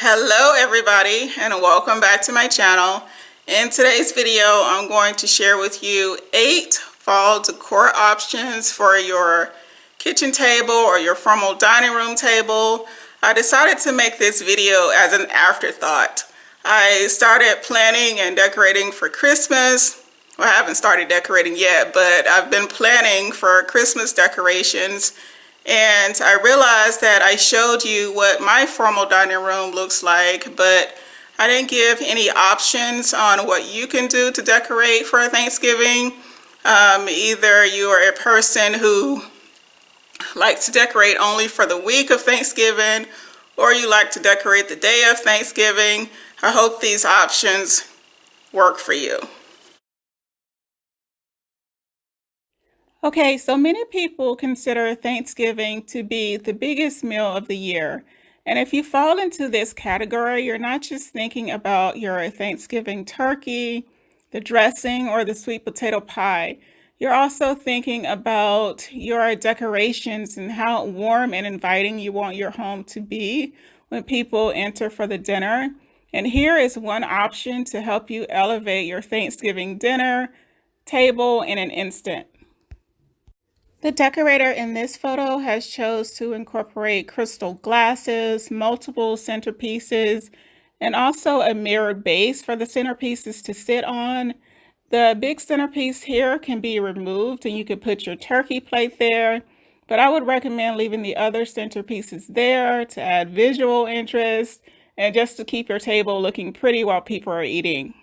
Hello everybody, and welcome back to my channel. In today's video I'm going to share with you 8 fall decor options for your kitchen table or your formal dining room table. I decided to make this video as an afterthought. I started planning and decorating for Christmas. Well, I haven't started decorating yet, but I've been planning for Christmas decorations. And I realized that I showed you what my formal dining room looks like, but I didn't give any options on what you can do to decorate for Thanksgiving. Either you are a person who likes to decorate only for the week of Thanksgiving, or you like to decorate the day of Thanksgiving. I hope these options work for you. Okay, so many people consider Thanksgiving to be the biggest meal of the year. And if you fall into this category, you're not just thinking about your Thanksgiving turkey, the dressing, or the sweet potato pie. You're also thinking about your decorations and how warm and inviting you want your home to be when people enter for the dinner. And here is one option to help you elevate your Thanksgiving dinner table in an instant. The decorator in this photo has chose to incorporate crystal glasses, multiple centerpieces, and also a mirrored base for the centerpieces to sit on. The big centerpiece here can be removed and you could put your turkey plate there, but I would recommend leaving the other centerpieces there to add visual interest and just to keep your table looking pretty while people are eating.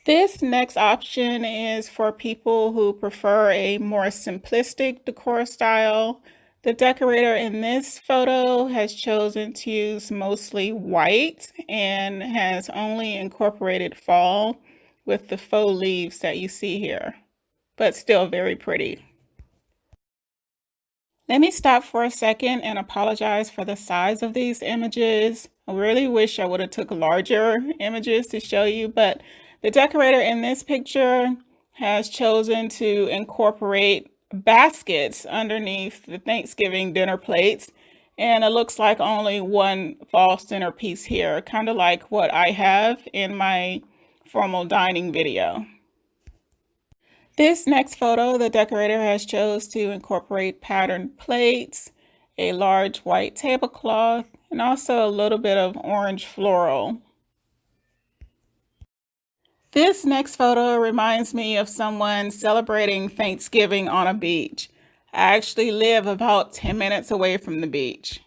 This next option is for people who prefer a more simplistic decor style. The decorator in this photo has chosen to use mostly white and has only incorporated fall with the faux leaves that you see here, but still very pretty. Let me stop for a second and apologize for the size of these images. I really wish I would have took larger images to show you, but the decorator in this picture has chosen to incorporate baskets underneath the Thanksgiving dinner plates, and it looks like only one fall centerpiece here, kind of like what I have in my formal dining video. This next photo, the decorator has chose to incorporate patterned plates, a large white tablecloth, and also a little bit of orange floral. This next photo reminds me of someone celebrating Thanksgiving on a beach. I actually live about 10 minutes away from the beach.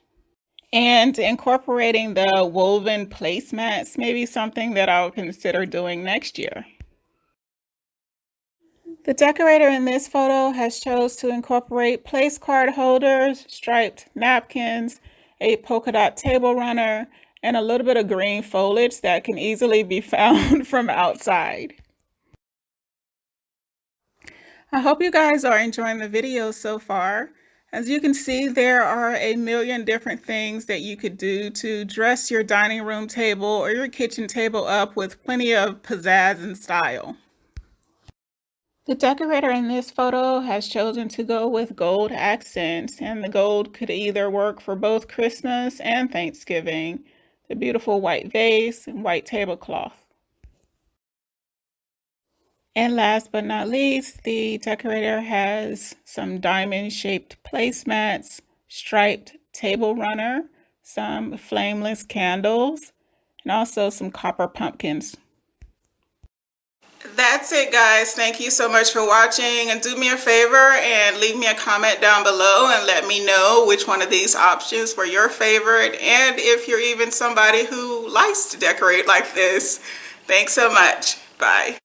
And incorporating the woven placemats may be something that I'll consider doing next year. The decorator in this photo has chose to incorporate place card holders, striped napkins, a polka dot table runner, and a little bit of green foliage that can easily be found from outside. I hope you guys are enjoying the video so far. As you can see, there are a million different things that you could do to dress your dining room table or your kitchen table up with plenty of pizzazz and style. The decorator in this photo has chosen to go with gold accents, and the gold could either work for both Christmas and Thanksgiving. The beautiful white vase and white tablecloth. And last but not least, the decorator has some diamond-shaped placemats, striped table runner, some flameless candles, and also some copper pumpkins. That's it, guys. Thank you so much for watching, and do me a favor and leave me a comment down below and let me know which one of these options were your favorite, and if you're even somebody who likes to decorate like this. Thanks so much. Bye.